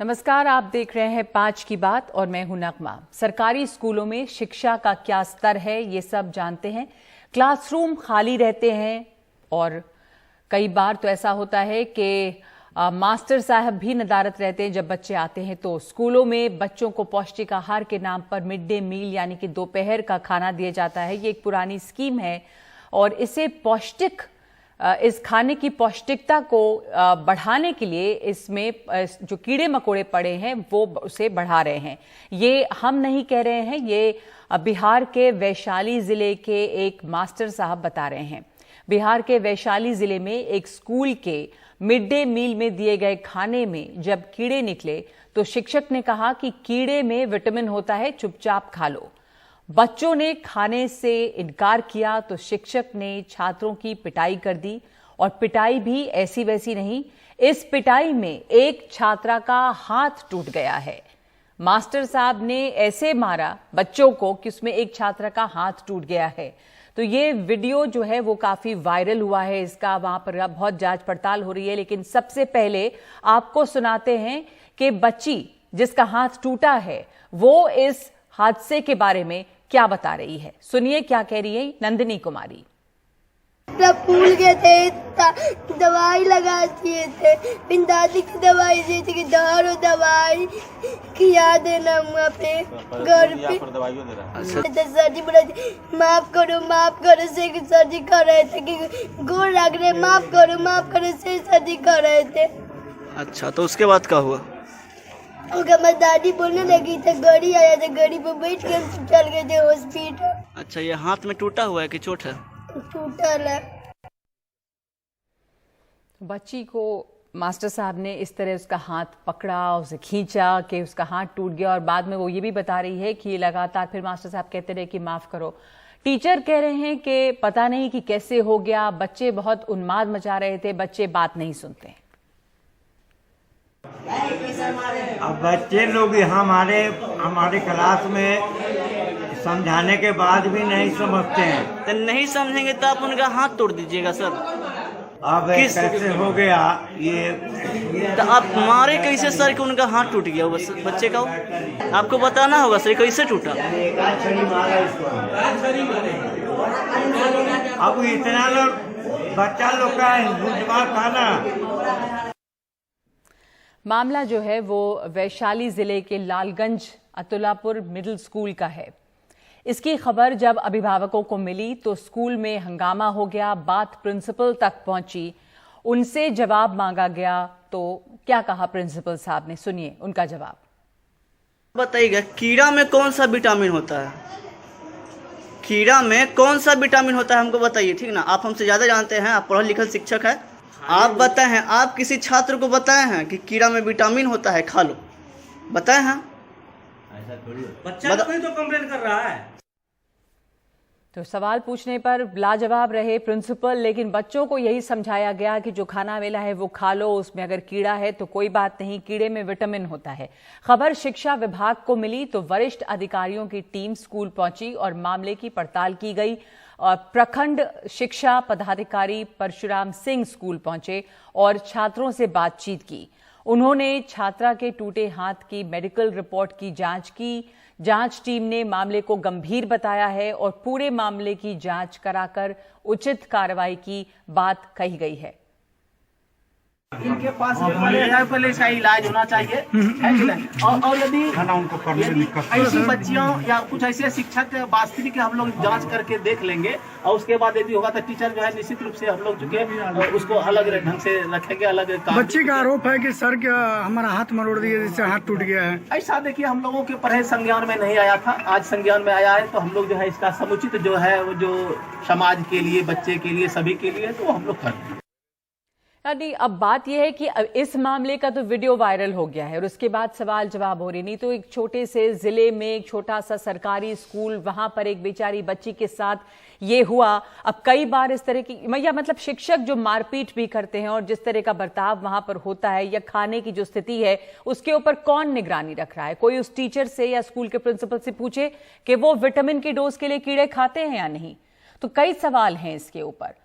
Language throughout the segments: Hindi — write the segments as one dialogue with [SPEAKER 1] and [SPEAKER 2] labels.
[SPEAKER 1] नमस्कार, आप देख रहे हैं 5 की बात और मैं हूं नगमा। सरकारी स्कूलों में शिक्षा का क्या स्तर है ये सब जानते हैं। क्लासरूम खाली रहते हैं और कई बार तो ऐसा होता है कि मास्टर साहब भी नदारत रहते हैं जब बच्चे आते हैं। तो स्कूलों में बच्चों को पौष्टिक आहार के नाम पर मिड डे मील यानी कि दोपहर का खाना दिया जाता है। ये एक पुरानी स्कीम है और इसे इस खाने की पौष्टिकता को बढ़ाने के लिए इसमें जो कीड़े मकोड़े पड़े हैं वो उसे बढ़ा रहे हैं। ये हम नहीं कह रहे हैं, ये बिहार के वैशाली जिले के एक मास्टर साहब बता रहे हैं। बिहार के वैशाली जिले में एक स्कूल के मिड डे मील में दिए गए खाने में जब कीड़े निकले तो शिक्षक ने कहा कि कीड़े में विटामिन होता है, चुपचाप खा लो। बच्चों ने खाने से इनकार किया तो शिक्षक ने छात्रों की पिटाई कर दी और पिटाई भी ऐसी वैसी नहीं। इस पिटाई में एक छात्रा का हाथ टूट गया है। मास्टर साहब ने ऐसे मारा बच्चों को कि उसमें एक छात्रा का हाथ टूट गया है। तो ये वीडियो जो है वो काफी वायरल हुआ है, इसका वहां पर बहुत जांच पड़ताल हो रही है। लेकिन सबसे पहले आपको सुनाते हैं कि बच्ची जिसका हाथ टूटा है वो इस हादसे के बारे में क्या बता रही है। सुनिए क्या कह रही है नंदिनी कुमारी।
[SPEAKER 2] फूल गए थे, दवाई लगा दिए थे, फिर दादी की दवाई दी थी कि दारू दवाई खिया देना वहाँ पे घर पे। सर जी बोला माफ करो से सर जी कर रहे थे कि गोर लग रहे, माफ करो से सर जी कर रहे थे।
[SPEAKER 3] अच्छा, तो उसके बाद क्या हुआ?
[SPEAKER 2] हमारी दादी बोलने लगी तो गाड़ी आया था, गाड़ी पे बैठ के चल गए थे हॉस्पिटल।
[SPEAKER 3] अच्छा, ये हाथ में टूटा हुआ है कि चोट है?
[SPEAKER 2] टूटल है।
[SPEAKER 1] बच्ची को मास्टर साहब ने इस तरह उसका हाथ पकड़ा, उसे खींचा कि उसका हाथ टूट गया और बाद में वो ये भी बता रही है कि लगातार फिर मास्टर साहब कहते रहे कि माफ करो। टीचर कह रहे हैं कि पता नहीं कि कैसे हो गया, बच्चे बहुत उन्माद मचा रहे थे, बच्चे बात नहीं सुनते।
[SPEAKER 4] अब बच्चे लोग हमारे क्लास में समझाने के बाद भी नहीं समझते हैं।
[SPEAKER 3] तो नहीं समझेंगे तो आप उनका हाथ तोड़ दीजिएगा सर।
[SPEAKER 4] अब कैसे हो गया ये
[SPEAKER 3] तो आप मारे कैसे सर कि उनका हाथ टूट गया बच्चे का? आपको बताना होगा सर कैसे टूटा।
[SPEAKER 4] अब इतना लोग बच्चा लोग का बुझवा था ना।
[SPEAKER 1] मामला जो है वो वैशाली जिले के लालगंज अतुल्लापुर मिडिल स्कूल का है। इसकी खबर जब अभिभावकों को मिली तो स्कूल में हंगामा हो गया, बात प्रिंसिपल तक पहुंची, उनसे जवाब मांगा गया। तो क्या कहा प्रिंसिपल साहब ने, सुनिए उनका जवाब।
[SPEAKER 3] बताइएगा कीड़ा में कौन सा विटामिन होता है? कीड़ा में कौन सा विटामिन होता है हमको बताइए, ठीक ना? आप हमसे ज्यादा जानते हैं, आप पढ़े लिखे शिक्षक है। आप बताए हैं, आप किसी छात्र को बताए हैं कि कीड़ा में विटामिन होता है, खा लो? बताए हैं?
[SPEAKER 5] ऐसा थोड़ी बच्चा तो कंप्लेन कर रहा है।
[SPEAKER 1] तो सवाल पूछने पर लाजवाब रहे प्रिंसिपल, लेकिन बच्चों को यही समझाया गया कि जो खाना मिला है वो खा लो, उसमें अगर कीड़ा है तो कोई बात नहीं, कीड़े में विटामिन होता है। खबर शिक्षा विभाग को मिली तो वरिष्ठ अधिकारियों की टीम स्कूल पहुंची और मामले की पड़ताल की गई। और प्रखंड शिक्षा पदाधिकारी परशुराम सिंह स्कूल पहुंचे और छात्रों से बातचीत की। उन्होंने छात्रा के टूटे हाथ की मेडिकल रिपोर्ट की जांच की। जांच टीम ने मामले को गंभीर बताया है और पूरे मामले की जांच कराकर उचित कार्रवाई की बात कही गई है।
[SPEAKER 6] इनके पास पहले इसका इलाज होना चाहिए, है कि नहीं? और यदि ऐसी बच्चियों या कुछ ऐसे शिक्षक वास्तविक हम लोग जांच करके देख लेंगे और उसके बाद यदि होगा तो टीचर जो है निश्चित रूप से हम लोग चुके उसको अलग ढंग से रखेंगे। अलग
[SPEAKER 7] बच्ची का आरोप है कि सर क्या हमारा हाथ मरोड़ दिया, जिससे हाथ टूट गया है।
[SPEAKER 6] ऐसा देखिए हम लोगों के परहेज संज्ञान में नहीं आया था, आज संज्ञान में आया है। तो हम लोग जो है इसका समुचित जो है वो जो समाज के लिए, बच्चे के लिए, सभी के लिए तो हम लोग करते हैं।
[SPEAKER 1] यानी अब बात यह है कि इस मामले का तो वीडियो वायरल हो गया है और उसके बाद सवाल जवाब हो रही। नहीं तो एक छोटे से जिले में एक छोटा सा सरकारी स्कूल, वहां पर एक बेचारी बच्ची के साथ ये हुआ। अब कई बार इस तरह की मतलब शिक्षक जो मारपीट भी करते हैं और जिस तरह का बर्ताव वहां पर होता है या खाने की जो स्थिति है उसके ऊपर कौन निगरानी रख रहा है? कोई उस टीचर से या स्कूल के प्रिंसिपल से पूछे कि वो विटामिन की डोज के लिए कीड़े खाते हैं या नहीं? तो कई सवाल हैं इसके ऊपर।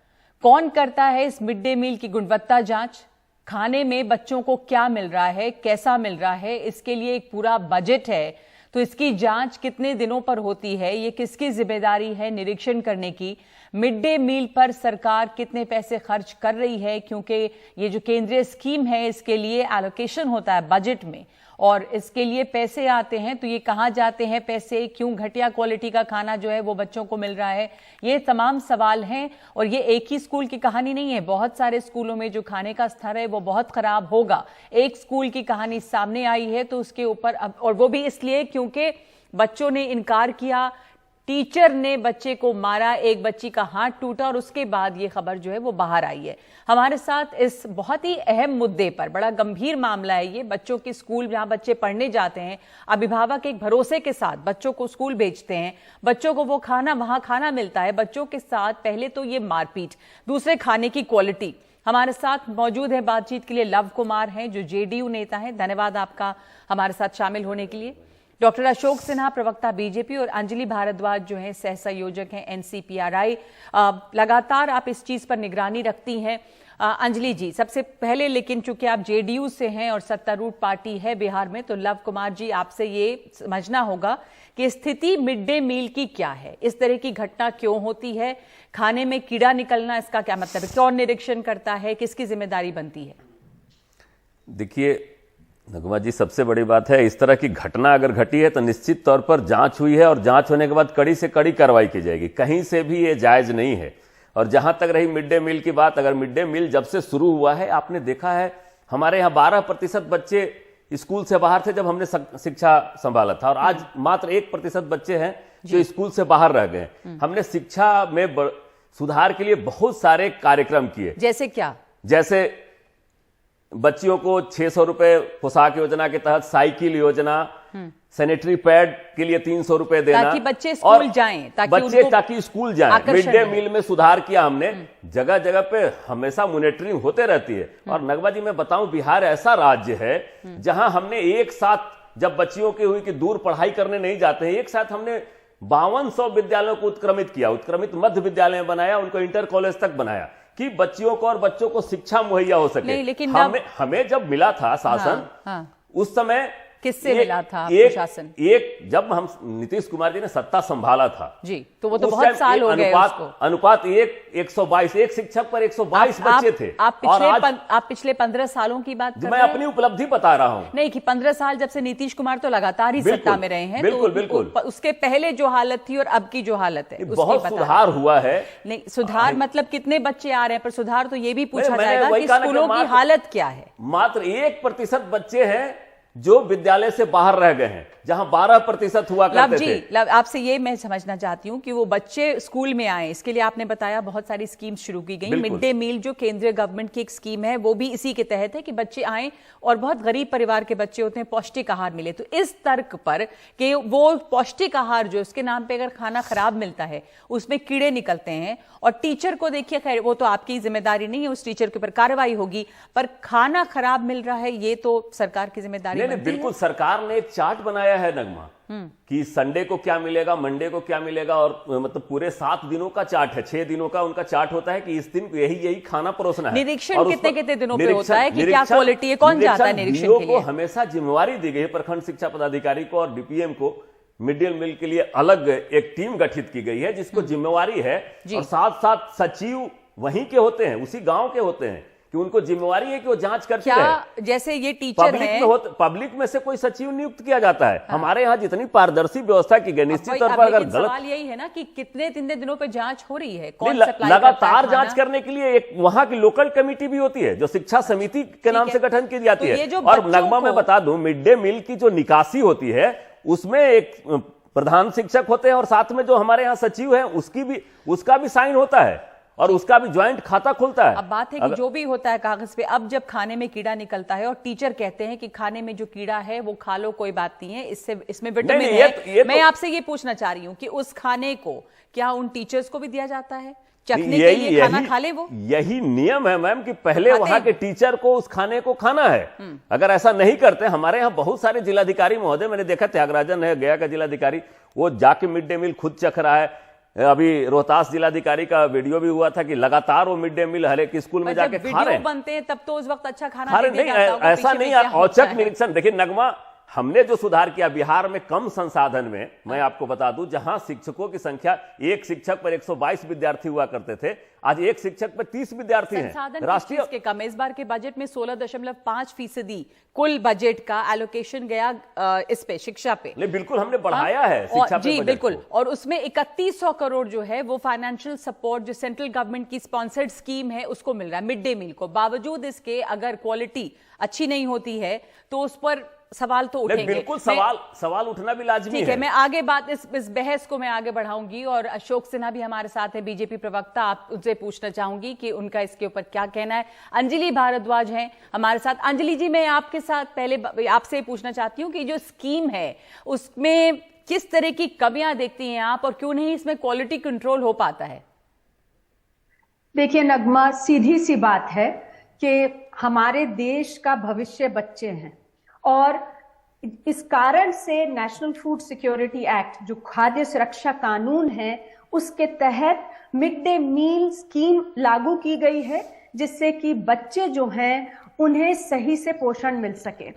[SPEAKER 1] कौन करता है इस मिड डे मील की गुणवत्ता जांच? खाने में बच्चों को क्या मिल रहा है, कैसा मिल रहा है, इसके लिए एक पूरा बजट है। तो इसकी जांच कितने दिनों पर होती है, ये किसकी जिम्मेदारी है निरीक्षण करने की। मिड डे मील पर सरकार कितने पैसे खर्च कर रही है, क्योंकि ये जो केंद्रीय स्कीम है इसके लिए एलोकेशन होता है बजट में और इसके लिए पैसे आते हैं, तो ये कहाँ जाते हैं पैसे, क्यों घटिया क्वालिटी का खाना जो है वो बच्चों को मिल रहा है, ये तमाम सवाल हैं। और ये एक ही स्कूल की कहानी नहीं है, बहुत सारे स्कूलों में जो खाने का स्तर है वो बहुत खराब होगा। एक स्कूल की कहानी सामने आई है तो उसके ऊपर अब, और वो भी इसलिए क्योंकि बच्चों ने इनकार किया, टीचर ने बच्चे को मारा, एक बच्ची का हाथ टूटा और उसके बाद ये खबर जो है वो बाहर आई है। हमारे साथ इस बहुत ही अहम मुद्दे पर, बड़ा गंभीर मामला है ये, बच्चों के स्कूल जहां बच्चे पढ़ने जाते हैं, अभिभावक एक भरोसे के साथ बच्चों को स्कूल भेजते हैं, बच्चों को वो खाना वहां खाना मिलता है, बच्चों के साथ पहले तो ये मारपीट, दूसरे खाने की क्वालिटी। हमारे साथ मौजूद है बातचीत के लिए लव कुमार हैं जो जेडीयू नेता हैं, धन्यवाद आपका हमारे साथ शामिल होने के लिए। डॉक्टर अशोक सिन्हा प्रवक्ता बीजेपी और अंजलि भारद्वाज जो हैं सह संयोजक हैं एनसीपीआरआई। लगातार आप इस चीज पर निगरानी रखती हैं। अंजलि जी सबसे पहले, लेकिन चूंकि आप जेडीयू से हैं और सत्तारूढ़ पार्टी है बिहार में, तो लव कुमार जी आपसे ये समझना होगा कि स्थिति मिड डे मील की क्या है, इस तरह की घटना क्यों होती है, खाने में कीड़ा निकलना इसका क्या मतलब है, कौन निरीक्षण करता है, किसकी जिम्मेदारी बनती है?
[SPEAKER 8] देखिए नगमा जी, सबसे बड़ी बात है, इस तरह की घटना अगर घटी है तो निश्चित तौर पर जांच हुई है और जांच होने के बाद कड़ी से कड़ी कार्रवाई की जाएगी, कहीं से भी ये जायज नहीं है। और जहां तक रही मिड डे मील की बात, अगर मिड डे मील जब से शुरू हुआ है, आपने देखा है हमारे यहाँ 12% बच्चे स्कूल से बाहर थे जब हमने शिक्षा संभाला था, और आज मात्र 1% बच्चे हैं जो स्कूल से बाहर रह गए। हमने शिक्षा में सुधार के लिए बहुत सारे कार्यक्रम किए।
[SPEAKER 1] जैसे क्या?
[SPEAKER 8] जैसे बच्चियों को 600 रुपए पोशाक योजना के तहत साइकिल योजना, सैनिटरी पैड के लिए 300 रुपए देना,
[SPEAKER 1] ताकि बच्चे स्कूल जाएं,
[SPEAKER 8] ताकि स्कूल जाएं। मिड डे मील में सुधार किया हमने, जगह जगह पे हमेशा मॉनिटरिंग होते रहती है। और नगमा जी मैं बताऊं, बिहार ऐसा राज्य है जहां हमने एक साथ, जब बच्चियों की हुई कि दूर पढ़ाई करने नहीं जाते हैं, एक साथ हमने 5200 विद्यालयों को उत्क्रमित किया, उत्क्रमित मध्य विद्यालय बनाया, उनको इंटर कॉलेज तक बनाया कि बच्चियों को और बच्चों को शिक्षा मुहैया हो सके।
[SPEAKER 1] लेकिन
[SPEAKER 8] हमें जब मिला था शासन, उस समय
[SPEAKER 1] किससे मिला था शासन?
[SPEAKER 8] जब हम नीतीश कुमार जी ने सत्ता संभाला था
[SPEAKER 1] जी, तो वो तो बहुत साल हो गए उसको।
[SPEAKER 8] अनुपात 1:122, एक शिक्षक पर 122 बच्चे थे।
[SPEAKER 1] आप पिछले 15 सालों की बात कर रहे हैं?
[SPEAKER 8] मैं अपनी उपलब्धि बता रहा हूं।
[SPEAKER 1] नहीं कि 15 साल जब से नीतीश कुमार तो लगातार ही सत्ता में रहे हैं,
[SPEAKER 8] बिल्कुल।
[SPEAKER 1] उसके पहले जो हालत थी और अब की जो हालत है,
[SPEAKER 8] बहुत सुधार हुआ है।
[SPEAKER 1] नहीं, सुधार मतलब कितने बच्चे आ रहे हैं, पर सुधार तो ये भी पूछा जाएगा कि स्कूलों की हालत क्या है।
[SPEAKER 8] मात्र 1% बच्चे हैं जो विद्यालय से बाहर रह गए हैं, जहां 12% हुआ करते थे।
[SPEAKER 1] आपसे ये मैं समझना चाहती हूँ कि वो बच्चे स्कूल में आए, इसके लिए आपने बताया बहुत सारी स्कीम्स शुरू की गई। मिड डे मील जो केंद्रीय गवर्नमेंट की एक स्कीम है, वो भी इसी के तहत है कि बच्चे आए और बहुत गरीब परिवार के बच्चे होते हैं, पौष्टिक आहार मिले। तो इस तर्क पर कि वो पौष्टिक आहार जो उसके नाम पे अगर खाना खराब मिलता है, उसमें कीड़े निकलते हैं, और टीचर को देखिए, खैर वो तो आपकी जिम्मेदारी नहीं है, उस टीचर के ऊपर कार्रवाई होगी, पर खाना खराब मिल रहा है ये तो सरकार की जिम्मेदारी
[SPEAKER 8] नहीं, बिल्कुल। सरकार ने एक चार्ट बनाया है नगमा कि संडे को क्या मिलेगा, मंडे को क्या मिलेगा, और मतलब पूरे 7 दिनों का चार्ट है, 6 दिनों का उनका चार्ट होता है कि इस दिन यही खाना परोसना है।
[SPEAKER 1] निरीक्षण कितने दिनों पे होता है कि क्या क्वालिटी है, कौन जाता है निरीक्षण के लिए?
[SPEAKER 8] को हमेशा जिम्मेवारी दी गई है, प्रखंड शिक्षा पदाधिकारी को और डीपीएम को मिड डे मील के लिए अलग एक टीम गठित की गई है जिसको जिम्मेवारी है, और साथ साथ सचिव वहीं के होते हैं, उसी गांव के होते हैं, कि उनको जिम्मेवारी है कि वो जांच करते रहे।
[SPEAKER 1] जैसे ये टीचर हैं,
[SPEAKER 8] पब्लिक में से कोई सचिव नियुक्त किया जाता है। हमारे यहाँ जितनी पारदर्शी व्यवस्था की गई, निश्चित तौर पर अगर गलत,
[SPEAKER 1] सवाल यही है ना कि कितने दिनों पे जांच हो रही है, कौन
[SPEAKER 8] लगातार जांच करने के लिए एक वहां की लोकल कमेटी भी होती है जो शिक्षा समिति के नाम से गठन की जाती है। और नगमा में बता दूं, मिड डे मील की जो निकासी होती है उसमें एक प्रधान शिक्षक होते हैं और साथ में जो हमारे यहाँ सचिव है उसका भी साइन होता है और उसका भी ज्वाइंट खाता खुलता है।
[SPEAKER 1] अब बात है कि जो भी होता है कागज पे, अब जब खाने में कीड़ा निकलता है और टीचर कहते हैं कि खाने में जो कीड़ा है वो खा लो, कोई बात नहीं है, इसमें विटामिन है। मैं आपसे ये पूछना चाह रही हूँ कि उस खाने को क्या उन टीचर्स को भी दिया जाता है चखने के लिए, खाना खा ले वो?
[SPEAKER 8] यही नियम है मैम कि पहले वहां के टीचर को उस खाने को खाना है। अगर ऐसा नहीं करते, हमारे यहाँ बहुत सारे जिलाधिकारी महोदय, मैंने देखा त्यागराजन है गया का जिलाधिकारी, वो जाके मिड डे मील खुद चख रहा है, अभी रोहतास जिलाधिकारी का वीडियो भी हुआ था कि लगातार वो मिड डे मील हर एक स्कूल में जाके खा रहे हैं।
[SPEAKER 1] बनते हैं तब तो उस वक्त अच्छा खाना
[SPEAKER 8] खा रहे नहीं, ऐसा नहीं यार, औचक निरीक्षण। देखिए नगमा, हमने जो सुधार किया बिहार में कम संसाधन में, मैं आपको बता दूं, जहां शिक्षकों की संख्या एक शिक्षक पर 122 विद्यार्थी हुआ करते थे, आज एक शिक्षक पर 30 विद्यार्थी हैं।
[SPEAKER 1] राष्ट्रीय के कम इस बार के बजट में 16.5% कुल बजट का एलोकेशन गया इस पे, शिक्षा पे।
[SPEAKER 8] नहीं, बिल्कुल हमने बढ़ाया है शिक्षा पे
[SPEAKER 1] जी बिल्कुल, और उसमें 3100 करोड़ जो है वो फाइनेंशियल सपोर्ट जो सेंट्रल गवर्नमेंट की स्पॉन्सर्ड स्कीम है उसको मिल रहा है मिड डे मील को। बावजूद इसके अगर क्वालिटी अच्छी नहीं होती है तो उस पर सवाल तो उठेंगे।
[SPEAKER 8] बिल्कुल सवाल उठना भी लाजमी है।
[SPEAKER 1] ठीक है, मैं आगे बात इस बहस को मैं आगे बढ़ाऊंगी और अशोक सिन्हा भी हमारे साथ है, बीजेपी प्रवक्ता। आप उनसे पूछना चाहूंगी कि उनका इसके ऊपर क्या कहना है। अंजलि भारद्वाज हैं हमारे साथ। अंजलि जी, मैं आपके साथ पहले आपसे पूछना चाहती हूँ कि जो स्कीम है उसमें किस तरह की कमियां देखती हैं आप और क्यों नहीं इसमें क्वालिटी कंट्रोल हो पाता है?
[SPEAKER 9] देखिए नगमा, सीधी सी बात है कि हमारे देश का भविष्य बच्चे हैं और इस कारण से नेशनल फूड सिक्योरिटी एक्ट जो खाद्य सुरक्षा कानून है उसके तहत मिड डे मील स्कीम लागू की गई है, जिससे कि बच्चे जो हैं उन्हें सही से पोषण मिल सके।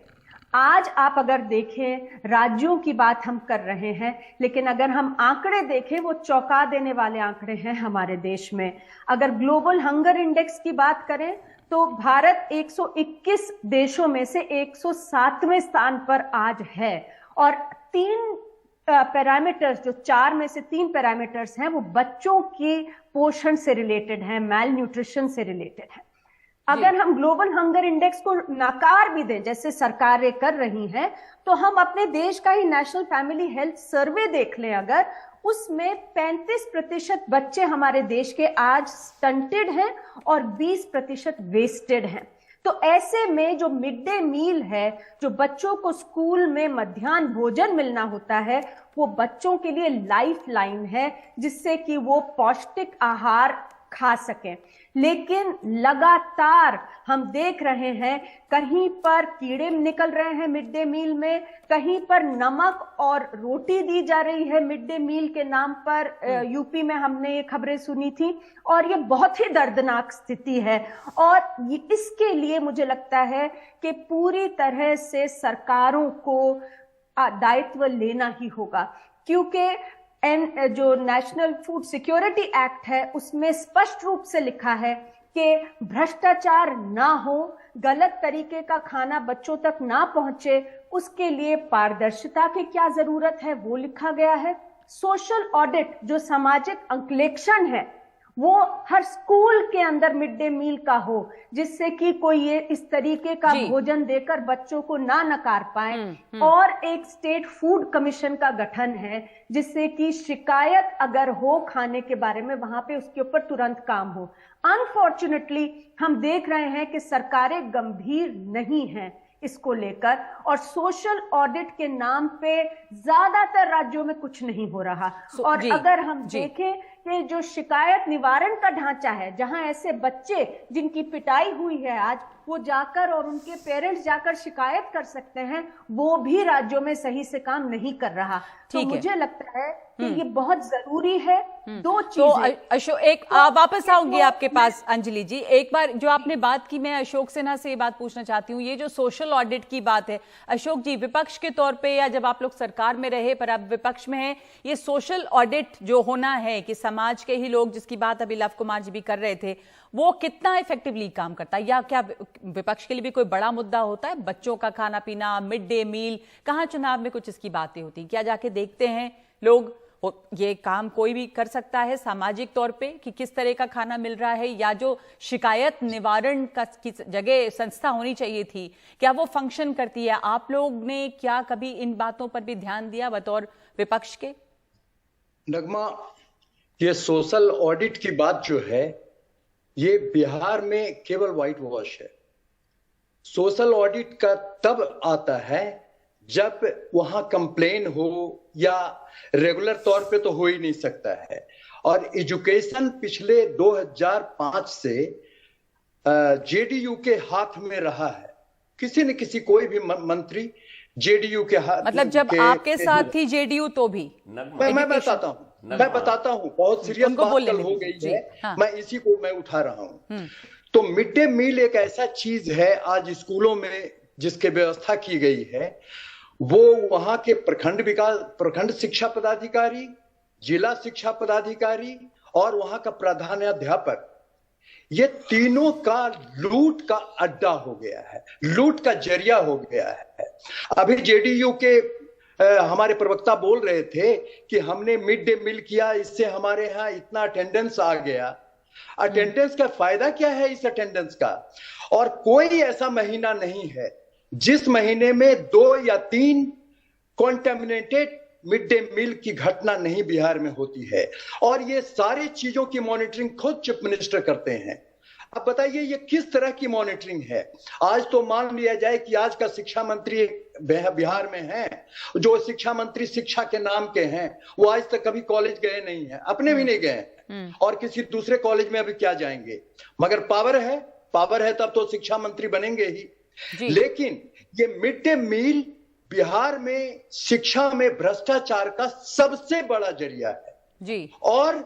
[SPEAKER 9] आज आप अगर देखें, राज्यों की बात हम कर रहे हैं, लेकिन अगर हम आंकड़े देखें वो चौंका देने वाले आंकड़े हैं हमारे देश में। अगर ग्लोबल हंगर इंडेक्स की बात करें तो भारत 121 देशों में से 107वें स्थान पर आज है और 3 पैरामीटर्स, जो 4 में से 3 पैरामीटर्स हैं, वो बच्चों की पोषण से रिलेटेड हैं, मैल न्यूट्रिशन से रिलेटेड है। अगर हम ग्लोबल हंगर इंडेक्स को नकार भी दें जैसे सरकारें कर रही हैं, तो हम अपने देश का ही नेशनल फैमिली हेल्थ सर्वे देख लें, अगर उसमें 35% बच्चे हमारे देश के आज स्टंटेड हैं और 20% वेस्टेड हैं। तो ऐसे में जो मिड डे मील है, जो बच्चों को स्कूल में मध्याह्न भोजन मिलना होता है, वो बच्चों के लिए लाइफ लाइन है जिससे कि वो पौष्टिक आहार खा सकें। लेकिन लगातार हम देख रहे हैं कहीं पर कीड़े निकल रहे हैं मिड डे मील में, कहीं पर नमक और रोटी दी जा रही है मिड डे मील के नाम पर। यूपी में हमने ये खबरें सुनी थी और ये बहुत ही दर्दनाक स्थिति है और इसके लिए मुझे लगता है कि पूरी तरह से सरकारों को दायित्व लेना ही होगा, क्योंकि जो नेशनल फूड सिक्योरिटी एक्ट है उसमें स्पष्ट रूप से लिखा है कि भ्रष्टाचार ना हो, गलत तरीके का खाना बच्चों तक ना पहुंचे, उसके लिए पारदर्शिता की क्या जरूरत है वो लिखा गया है। सोशल ऑडिट, जो सामाजिक अंकलेक्षण है, वो हर स्कूल के अंदर मिड डे मील का हो, जिससे कि कोई ये इस तरीके का भोजन देकर बच्चों को ना नकार पाए। और एक स्टेट फूड कमीशन का गठन है जिससे कि शिकायत अगर हो खाने के बारे में, वहां पे उसके ऊपर तुरंत काम हो। अनफॉर्चुनेटली हम देख रहे हैं कि सरकारें गंभीर नहीं हैं इसको लेकर और सोशल ऑडिट के नाम पे ज्यादातर राज्यों में कुछ नहीं हो रहा। और अगर हम देखें कि जो शिकायत निवारण का ढांचा है, जहां ऐसे बच्चे जिनकी पिटाई हुई है आज, वो जाकर और उनके पेरेंट्स जाकर शिकायत कर सकते हैं, वो भी राज्यों में सही से काम नहीं कर रहा। तो मुझे लगता है कि ये बहुत जरूरी है। दो चीजें। तो
[SPEAKER 1] अशोक, एक वापस आऊंगी आपके पास अंजलि जी। एक बार जो आपने बात की, मैं अशोक सिन्हा से ये बात पूछना चाहती हूँ, ये जो सोशल ऑडिट की बात है, अशोक जी, विपक्ष के तौर पे या जब आप लोग सरकार में रहे पर अब विपक्ष में है, ये सोशल ऑडिट जो होना है कि समाज के ही लोग, जिसकी बात अभी लव कुमार जी भी कर रहे थे, वो कितना इफेक्टिवली काम करता है, या क्या विपक्ष के लिए भी कोई बड़ा मुद्दा होता है? बच्चों का खाना पीना, मिड डे मील, कहाँ चुनाव में कुछ इसकी बातें होती, क्या जाके देखते हैं लोग ये काम कोई भी कर सकता है सामाजिक तौर पे कि किस तरह का खाना मिल रहा है, या जो शिकायत निवारण का की जगह संस्था होनी चाहिए थी, क्या वो फंक्शन करती है? आप लोग ने क्या कभी इन बातों पर भी ध्यान दिया बतौर विपक्ष के?
[SPEAKER 10] नगमा, ये सोशल ऑडिट की बात जो है, ये बिहार में केवल व्हाइट वॉश है। सोशल ऑडिट का तब आता है जब वहां कंप्लेन हो, या रेगुलर तौर पे तो हो ही नहीं सकता है। और एजुकेशन पिछले 2005 से जेडीयू के हाथ में रहा है। किसी न किसी कोई भी मंत्री जेडीयू के हाथ,
[SPEAKER 1] मतलब जब आपके साथ थी जेडीयू तो भी?
[SPEAKER 10] मैं बताता हूँ, मैं बताता हूँ, बहुत सीरियस बात कल हो गई है।
[SPEAKER 1] हाँ।
[SPEAKER 10] मैं इसी को मैं उठा रहा हूँ। तो मिड डे मील एक ऐसा चीज है आज स्कूलों में जिसकी व्यवस्था की गई है, वो वहां के प्रखंड शिक्षा पदाधिकारी, जिला शिक्षा पदाधिकारी और वहां का प्रधानाध्यापक, ये तीनों का लूट का अड्डा हो गया है, लूट का जरिया हो गया है। अभी जेडीयू के हमारे प्रवक्ता बोल रहे थे कि हमने मिड डे मील किया, इससे हमारे यहाँ इतना अटेंडेंस आ गया। अटेंडेंस का फायदा क्या है इस अटेंडेंस का? और कोई ऐसा महीना नहीं है जिस महीने में 2 या 3 कॉन्टेमिनेटेड मिड डे मील की घटना नहीं बिहार में होती है। और ये सारी चीजों की मॉनिटरिंग खुद चीफ मिनिस्टर करते हैं। अब बताइए ये किस तरह की मॉनिटरिंग है? आज तो मान लिया जाए कि आज का शिक्षा मंत्री बिहार में है, जो शिक्षा मंत्री शिक्षा के नाम के हैं, वो आज तक कभी कॉलेज गए नहीं है, अपने भी नहीं गए और किसी दूसरे कॉलेज में अभी क्या जाएंगे। मगर पावर है तब तो शिक्षा मंत्री बनेंगे ही। लेकिन ये मिड डे मील बिहार में शिक्षा में भ्रष्टाचार का सबसे बड़ा जरिया है जी। और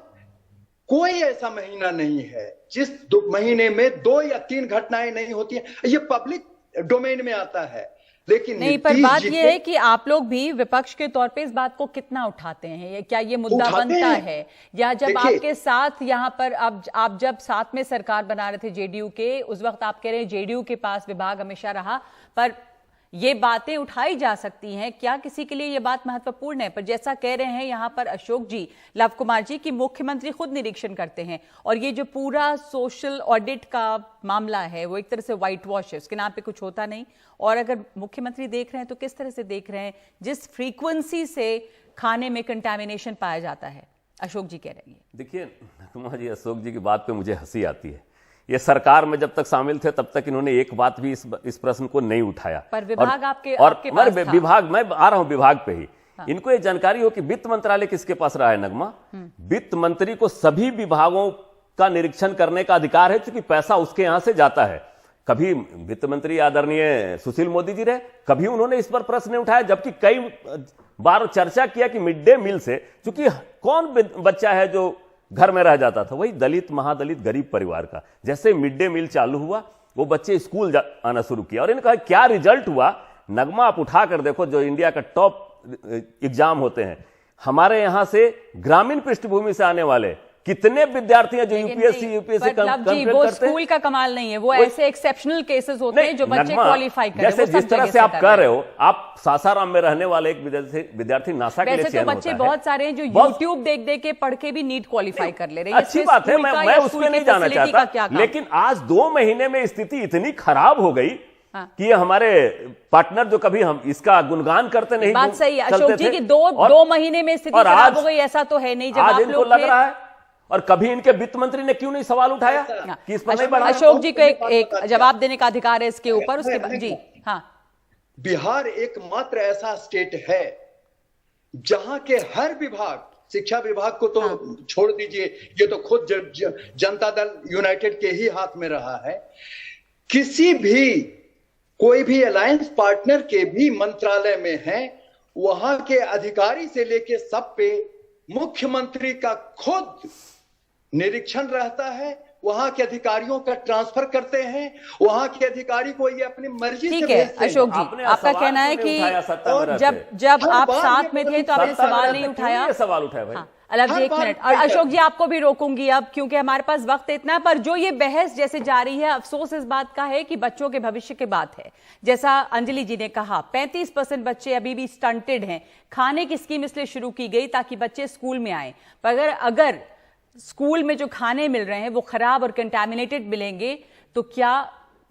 [SPEAKER 10] कोई ऐसा महीना नहीं है जिस महीने में 2 या 3 घटनाएं नहीं होती हैं। ये पब्लिक डोमेन में आता है। लेकिन
[SPEAKER 1] नहीं, पर बात ये है कि आप लोग भी विपक्ष के तौर पे इस बात को कितना उठाते हैं? क्या ये मुद्दा बनता है? या जब आपके साथ यहाँ पर आप जब साथ में सरकार बना रहे थे जेडीयू के, उस वक्त आप कह रहे हैं जेडीयू के पास विभाग हमेशा रहा, पर ये बातें उठाई जा सकती हैं, क्या किसी के लिए ये बात महत्वपूर्ण है? पर जैसा कह रहे हैं यहाँ पर अशोक जी, लव कुमार जी, कि मुख्यमंत्री खुद निरीक्षण करते हैं और ये जो पूरा सोशल ऑडिट का मामला है वो एक तरह से व्हाइट वॉश है, उसके नाम पे कुछ होता नहीं। और अगर मुख्यमंत्री देख रहे हैं तो किस तरह से देख रहे हैं जिस फ्रीक्वेंसी से खाने में कंटेमिनेशन पाया जाता है? अशोक जी कह रहे हैं।
[SPEAKER 8] देखिए कुमार जी, अशोक जी की बात पे मुझे हंसी आती है। ये सरकार में जब तक शामिल थे तब तक इन्होंने एक बात भी इस प्रश्न को नहीं उठाया।
[SPEAKER 1] पर विभाग आपके
[SPEAKER 8] पास विभाग, मैं आ रहा हूं विभाग पे ही। हाँ। इनको ये जानकारी हो कि वित्त मंत्रालय किसके पास रहा है नगमा? वित्त मंत्री को सभी विभागों का निरीक्षण करने का अधिकार है, क्योंकि पैसा उसके यहां से जाता है। कभी वित्त मंत्री आदरणीय सुशील मोदी जी रहे, कभी उन्होंने इस पर प्रश्न नहीं उठाया, जबकि कई बार चर्चा किया कि मिड डे मील से, क्योंकि कौन बच्चा है जो घर में रह जाता था? वही दलित, महादलित, गरीब परिवार का। जैसे मिड डे मील चालू हुआ, वो बच्चे स्कूल आना शुरू किया और इन्होंने कहा क्या रिजल्ट हुआ। नगमा आप उठा कर देखो, जो इंडिया का टॉप एग्जाम होते हैं, हमारे यहां से ग्रामीण पृष्ठभूमि से आने वाले कितने विद्यार्थी हैं जो यूपीएससी
[SPEAKER 1] वो स्कूल का कमाल नहीं है, वो ऐसे एक्सेप्शनल केसेस होते हैं जो बच्चे क्वालिफाई कर रहे हैं।
[SPEAKER 8] जैसे जिस तरह से आप कर रहे हो, आप सासाराम में रहने वाले एक विद्यार्थी नासा के लिए
[SPEAKER 1] चयन होता है। बच्चे बहुत सारे हैं जो यूट्यूब देख देख के पढ़ के भी नीट क्वालिफाई कर ले रहे हैं।
[SPEAKER 8] अच्छी बात है, मैं उसमें नहीं जाना चाहता, लेकिन आज 2 महीने में स्थिति इतनी खराब हो गई कि ये हमारे पार्टनर जो कभी हम इसका गुणगान करते नहीं,
[SPEAKER 1] बात सही है अशोक जी की 2 महीने में स्थिति खराब हो गई, ऐसा तो है नहीं। जब आप लोग
[SPEAKER 8] लग रहा है, और कभी इनके वित्त मंत्री ने क्यों नहीं सवाल उठाया कि इस पर नहीं बढ़ा?
[SPEAKER 1] अशोक जी को एक जवाब देने का अधिकार है इसके ऊपर। उसके बाद जी हाँ,
[SPEAKER 10] बिहार एकमात्र ऐसा स्टेट है जहां के हर विभाग, शिक्षा विभाग को तो छोड़ दीजिए, ये तो खुद जनता दल यूनाइटेड के ही हाथ में रहा है। किसी भी कोई भी अलायंस पार्टनर के भी मंत्रालय में है, वहां के अधिकारी से लेके सब पे मुख्यमंत्री का खुद निरीक्षण रहता है। वहां के अधिकारियों का ट्रांसफर करते हैं, वहां के अधिकारी को ये अपनी मर्जी से भेजते हैं।
[SPEAKER 1] ठीक है अशोक जी, आपका कहना है कि जब आप साथ में थे तो आपने सवाल नहीं उठाया?
[SPEAKER 8] सवाल उठाया भाई।
[SPEAKER 1] अलग जी, 1 मिनट। और अशोक जी आपको भी रोकूंगी अब, क्योंकि हमारे पास वक्त इतना, पर जो ये बहस जैसे जारी है, अफसोस इस बात का है कि बच्चों के भविष्य की बात है। जैसा अंजलि जी ने कहा, 35% बच्चे अभी भी स्टंटेड हैं। खाने की स्कीम इसलिए शुरू की गई ताकि बच्चे स्कूल में आए, पर अगर स्कूल में जो खाने मिल रहे हैं वो खराब और कंटामिनेटेड मिलेंगे तो क्या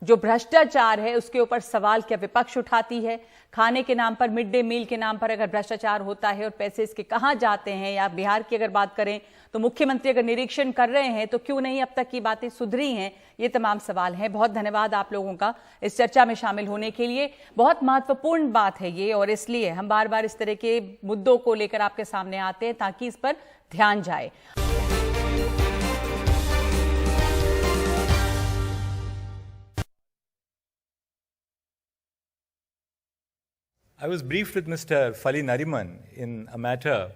[SPEAKER 1] जो भ्रष्टाचार है उसके ऊपर सवाल क्या विपक्ष उठाती है? खाने के नाम पर, मिड डे मील के नाम पर अगर भ्रष्टाचार होता है और पैसे इसके कहां जाते हैं? या बिहार की अगर बात करें तो मुख्यमंत्री अगर निरीक्षण कर रहे हैं तो क्यों नहीं अब तक की बातें सुधरी हैं? ये तमाम सवाल हैं। बहुत धन्यवाद आप लोगों का इस चर्चा में शामिल होने के लिए। बहुत महत्वपूर्ण बात है ये, और इसलिए हम बार बार इस तरह के मुद्दों को लेकर आपके सामने आते हैं ताकि इस पर ध्यान जाए।
[SPEAKER 11] I was briefed with Mr. Fali Nariman in a matter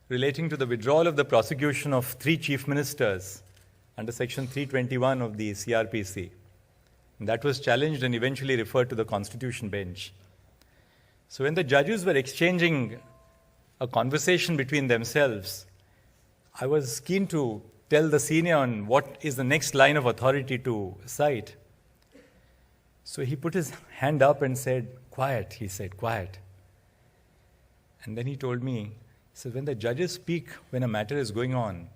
[SPEAKER 11] relating to the withdrawal of the prosecution of 3 chief ministers under section 321 of the CRPC. And that was challenged and eventually referred to the Constitution bench. So when the judges were exchanging a conversation between themselves, I was keen to tell the senior on what is the next line of authority to cite. So he put his hand up and said, "Quiet," he said, "quiet." And then he told me, he said, when the judges speak when a matter is going on,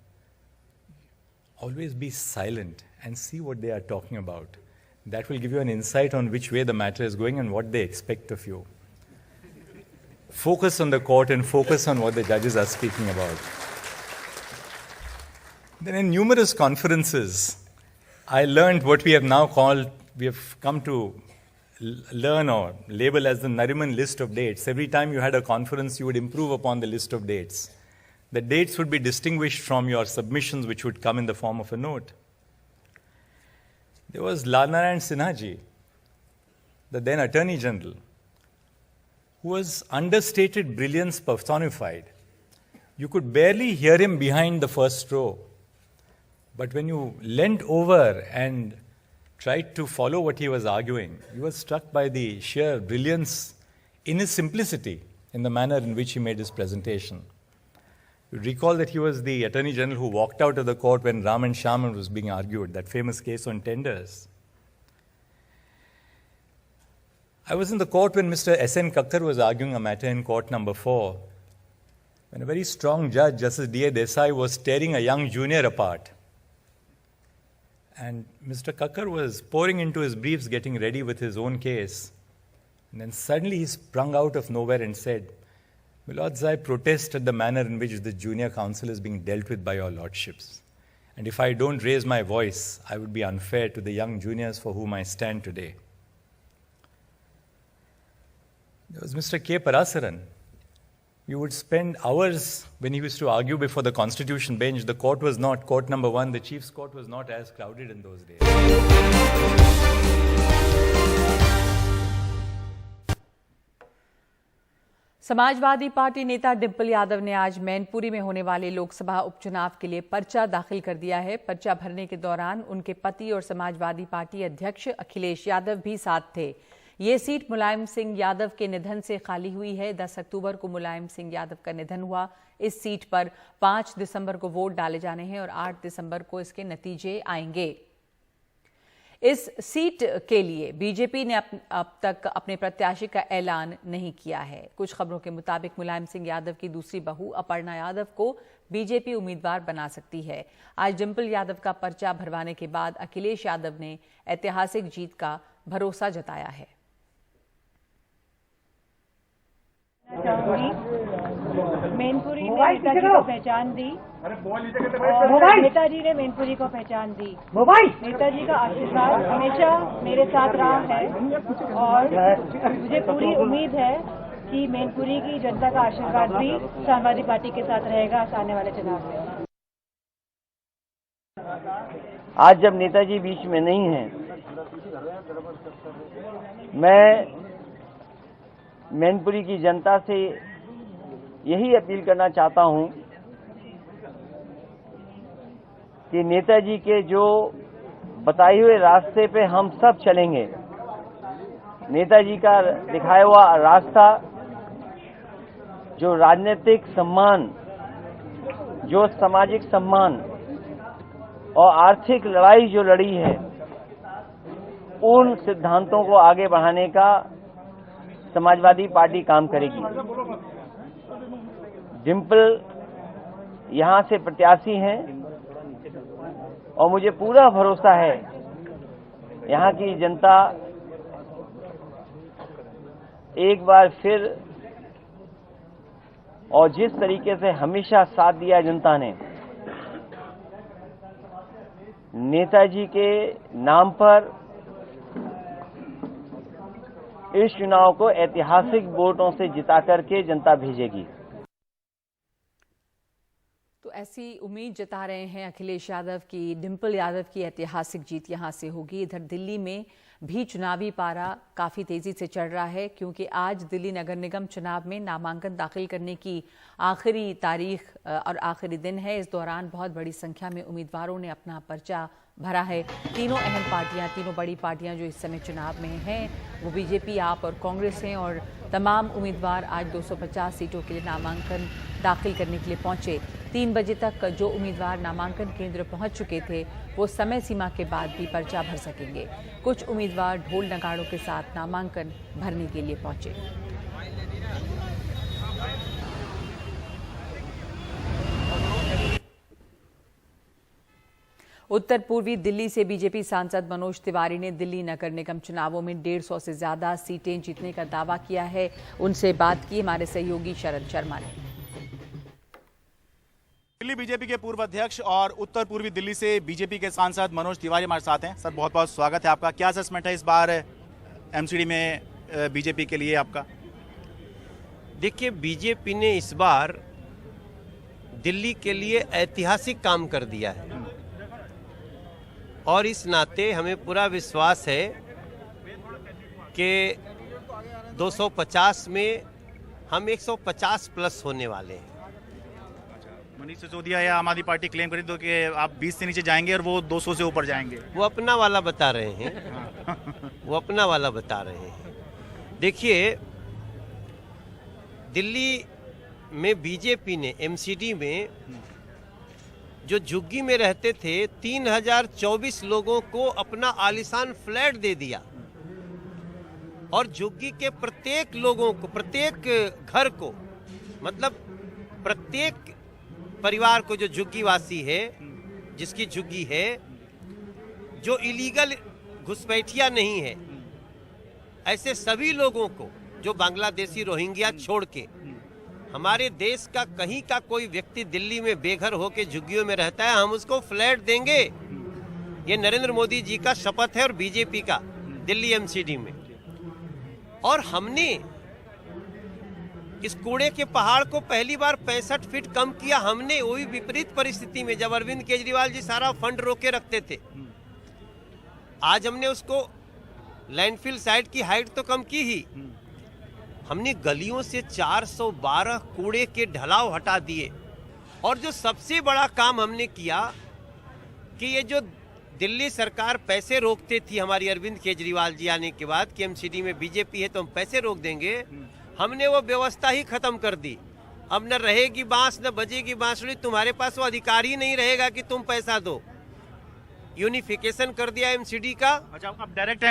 [SPEAKER 11] always be silent and see what they are talking about. That will give you an insight on which way the matter is going and what they expect of you. Focus on the court and focus on what the judges are speaking about. Then in numerous conferences, I learned what we have come to learn or label as the Nariman list of dates. Every time you had a conference, you would improve upon the list of dates. The dates would be distinguished from your submissions, which would come in the form of a note. There was Lalnarayan Sinha ji, the then Attorney General, who was understated brilliance personified. You could barely hear him behind the first row. But when you leant over and tried to follow what he was arguing, you were struck by the sheer brilliance in his simplicity, in the manner in which he made his presentation. You recall that he was the Attorney General who walked out of the court when Ram and Shaman was being argued, that famous case on tenders. I was in the court when Mr. S.N. Kakkar was arguing a matter in court number 4, when a very strong judge, Justice D.A. Desai, was tearing a young junior apart. And Mr. Kakkar was pouring into his briefs, getting ready with his own case. And then suddenly he sprung out of nowhere and said, "My lords, I protest at the manner in which the junior counsel is being dealt with by your lordships. And if I don't raise my voice, I would be unfair to the young juniors for whom I stand today." There was Mr. K. Parasaran. You would spend hours when he used to argue before the Constitution bench. The court was not, court number 1, the Chief's Court was not as crowded in those days.
[SPEAKER 1] Samajwadi party नेता डिंपल यादव ने आज मैनपुरी में होने वाले लोकसभा उपचुनाव के लिए पर्चा दाखिल कर दिया है। पर्चा भरने के दौरान उनके पति और समाजवादी पार्टी अध्यक्ष अखिलेश यादव भी साथ थे। ये सीट मुलायम सिंह यादव के निधन से खाली हुई है। 10 अक्टूबर को मुलायम सिंह यादव का निधन हुआ। इस सीट पर 5 दिसंबर को वोट डाले जाने हैं और 8 दिसंबर को इसके नतीजे आएंगे। इस सीट के लिए बीजेपी ने अब तक अपने प्रत्याशी का ऐलान नहीं किया है। कुछ खबरों के मुताबिक मुलायम सिंह यादव की दूसरी बहू अपर्णा यादव को बीजेपी उम्मीदवार बना सकती है। आज डिंपल यादव का पर्चा भरवाने के बाद अखिलेश यादव ने ऐतिहासिक जीत का भरोसा जताया है।
[SPEAKER 12] मैनपुरी ने नेताजी को पहचान दी और नेताजी ने मैनपुरी को पहचान दी। नेताजी का आशीर्वाद हमेशा मेरे साथ रहा है और मुझे पूरी उम्मीद है कि मैनपुरी की जनता का आशीर्वाद भी समाजवादी पार्टी के साथ रहेगा आने वाले चुनाव में।
[SPEAKER 13] आज जब नेताजी बीच में नहीं हैं, मैं मैनपुरी की जनता से यही अपील करना चाहता हूं कि नेताजी के जो बताए हुए रास्ते पे हम सब चलेंगे। नेताजी का दिखाया हुआ रास्ता, जो राजनीतिक सम्मान, जो सामाजिक सम्मान और आर्थिक लड़ाई जो लड़ी है, उन सिद्धांतों को आगे बढ़ाने का समाजवादी पार्टी काम करेगी। डिंपल यहां से प्रत्याशी हैं और मुझे पूरा भरोसा है यहां की जनता एक बार फिर, और जिस तरीके से हमेशा साथ दिया जनता ने, नेताजी के नाम पर इस चुनाव को ऐतिहासिक वोटों से जिता करके जनता भेजेगी।
[SPEAKER 1] तो ऐसी उम्मीद जता रहे हैं अखिलेश यादव की डिंपल यादव की ऐतिहासिक जीत यहां से होगी। इधर दिल्ली में भी चुनावी पारा काफ़ी तेज़ी से चढ़ रहा है, क्योंकि आज दिल्ली नगर निगम चुनाव में नामांकन दाखिल करने की आखिरी तारीख और आखिरी दिन है। इस दौरान बहुत बड़ी संख्या में उम्मीदवारों ने अपना पर्चा भरा है। तीनों अहम पार्टियां, तीनों बड़ी पार्टियां जो इस समय चुनाव में हैं वो बीजेपी, आप और कांग्रेस हैं, और तमाम उम्मीदवार आज 250 सीटों के लिए नामांकन दाखिल करने के लिए पहुंचे। 3 बजे तक जो उम्मीदवार नामांकन केंद्र पहुंच चुके थे वो समय सीमा के बाद भी पर्चा भर सकेंगे। कुछ उम्मीदवार ढोल नगाड़ों के साथ नामांकन भरने के लिए पहुंचे। उत्तर पूर्वी दिल्ली से बीजेपी सांसद मनोज तिवारी ने दिल्ली नगर निगम चुनावों में 150 से ज्यादा सीटें जीतने का दावा किया है। उनसे बात की हमारे सहयोगी शरद शर्मा ने।
[SPEAKER 14] दिल्ली बीजेपी के पूर्व अध्यक्ष और उत्तर पूर्वी दिल्ली से बीजेपी के सांसद मनोज तिवारी हमारे साथ हैं। सर, बहुत बहुत स्वागत है आपका। क्या असेसमेंट है इस बार एमसीडी में बीजेपी के लिए आपका?
[SPEAKER 15] देखिए, बीजेपी ने इस बार दिल्ली के लिए ऐतिहासिक काम कर दिया है और इस नाते हमें पूरा विश्वास है कि 250 में हम 150 प्लस होने वाले हैं।
[SPEAKER 14] मनीष सिसोदिया या आम आदमी पार्टी क्लेम करी तो कि आप 20 से नीचे जाएंगे और वो 200 से ऊपर जाएंगे।
[SPEAKER 15] वो अपना वाला बता रहे हैं वो अपना वाला बता रहे हैं। देखिए, दिल्ली में बीजेपी ने एमसीडी में जो झुग्गी में रहते थे 3024 लोगों को अपना आलीशान फ्लैट दे दिया और झुग्गी के प्रत्येक लोगों को, प्रत्येक घर को, मतलब प्रत्येक परिवार को जो झुग्गी वासी है, जिसकी झुग्गी है, जो इलीगल घुसपैठिया नहीं है, ऐसे सभी लोगों को, जो बांग्लादेशी रोहिंग्या छोड़ के हमारे देश का कहीं का कोई व्यक्ति दिल्ली में बेघर होकर झुग्गियों में रहता है, हम उसको फ्लैट देंगे। ये नरेंद्र मोदी जी का शपथ है और बीजेपी का दिल्ली एमसीडी में। और हमने इस कूड़े के पहाड़ को पहली बार 65 फीट कम किया हमने, वो भी विपरीत परिस्थिति में, जब अरविंद केजरीवाल जी सारा फंड रोके रखते थे। आज हमने उसको लैंडफिल साइट की हाइट तो कम की ही, हमने गलियों से 412 कूड़े के ढलाव हटा दिए। और जो सबसे बड़ा काम हमने किया कि ये जो दिल्ली सरकार पैसे रोकती थी हमारी अरविंद केजरीवाल जी आने के बाद कि एमसीडी में बीजेपी है तो हम पैसे रोक देंगे, हमने वो व्यवस्था ही खत्म कर दी। अब न रहेगी बांस न बजेगी बांसुरी, तुम्हारे पास वो अधिकार ही नहीं रहेगा कि तुम पैसा दो। यूनिफिकेशन कर दिया एमसीडी का।
[SPEAKER 14] अच्छा, अब डायरेक्ट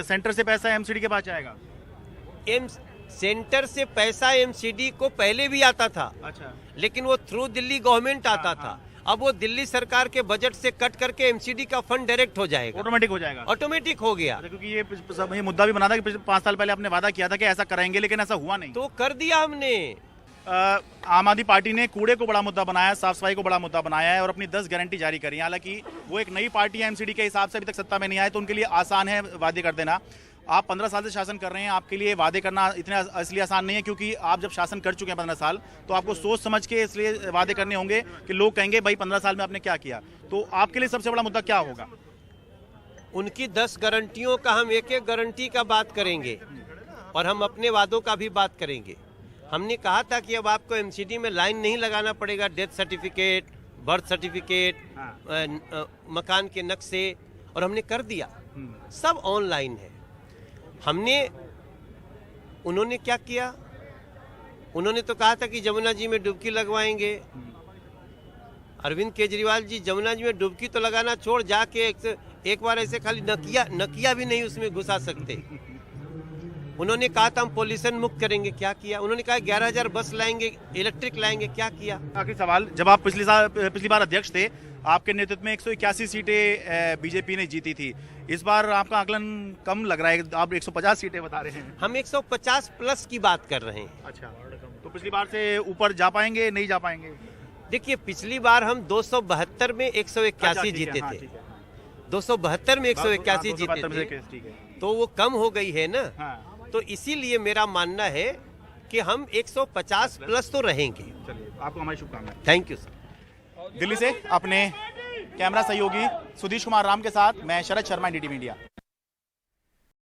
[SPEAKER 14] सेंटर से पैसा एमसीडी के पास जाएगा?
[SPEAKER 15] सेंटर से पैसा एमसीडी को पहले भी आता था।
[SPEAKER 14] अच्छा।
[SPEAKER 15] लेकिन वो थ्रू दिल्ली गवर्नमेंट आता था। अब वो दिल्ली सरकार के बजट से कट करके एमसीडी का फंड डायरेक्ट हो जाएगा,
[SPEAKER 14] ऑटोमेटिक हो जाएगा।
[SPEAKER 15] ऑटोमेटिक हो गया।
[SPEAKER 14] क्योंकि ये मुद्दा भी बना था कि 5 साल पहले आपने वादा किया था कि ऐसा कराएंगे, लेकिन ऐसा हुआ नहीं।
[SPEAKER 15] तो कर दिया हमने।
[SPEAKER 14] आम आदमी पार्टी ने कूड़े को बड़ा मुद्दा बनाया, साफ सफाई को बड़ा मुद्दा बनाया है और अपनी 10 गारंटी जारी करी है। हालांकि वो एक नई पार्टी है, एमसीडी के हिसाब से अभी तक सत्ता में नहीं आए, तो उनके लिए आसान है वादे कर देना। आप 15 साल से शासन कर रहे हैं, आपके लिए वादे करना इतना इसलिए आसान नहीं है क्योंकि आप जब शासन कर चुके हैं 15 साल, तो आपको सोच समझ के इसलिए वादे करने होंगे कि लोग कहेंगे भाई 15 साल में आपने क्या किया। तो आपके लिए सबसे बड़ा मुद्दा क्या होगा?
[SPEAKER 15] उनकी 10 गारंटियों का हम एक एक गारंटी का बात करेंगे और हम अपने वादों का भी बात करेंगे। हमने कहा था कि अब आपको एमसीडी में लाइन नहीं लगाना पड़ेगा, डेथ सर्टिफिकेट, बर्थ सर्टिफिकेट, मकान के नक्शे, और हमने कर दिया, सब ऑनलाइन है। हमने, उन्होंने क्या किया, उन्होंने तो कहा था कि जमुना जी में डुबकी लगवाएंगे। अरविंद केजरीवाल जी जमुना जी में डुबकी तो लगाना छोड़, जाके एक बार ऐसे खाली नकिया भी नहीं उसमें घुसा सकते। उन्होंने कहा था हम पॉल्यूशन मुक्त करेंगे, क्या किया? उन्होंने कहा 11,000 बस लाएंगे, इलेक्ट्रिक लाएंगे, क्या किया?
[SPEAKER 14] आखिरी सवाल, जब आप पिछली बार अध्यक्ष थे, आपके नेतृत्व में 181 सीटें बीजेपी ने जीती थी। इस बार आपका आकलन कम लग रहा है, आप 150 सीटें बता रहे हैं।
[SPEAKER 15] हम 150 प्लस की बात कर रहे हैं।
[SPEAKER 14] अच्छा, तो पिछली बार से ऊपर जा पाएंगे, नहीं जा पाएंगे?
[SPEAKER 15] देखिए, पिछली बार हम 272 में 181 जीते थे। 272 में 181 जीते थे, तो वो कम हो गई है ना। तो इसीलिए मेरा मानना है कि हम 150 प्लस तो रहेंगे।
[SPEAKER 14] चलिए, आपको हमारी शुभकामनाएं।
[SPEAKER 15] Thank you sir.
[SPEAKER 14] दिल्ली से अपने कैमरा सहयोगी सुधीश कुमार राम के साथ मैं शरद शर्मा, NDTV इंडिया।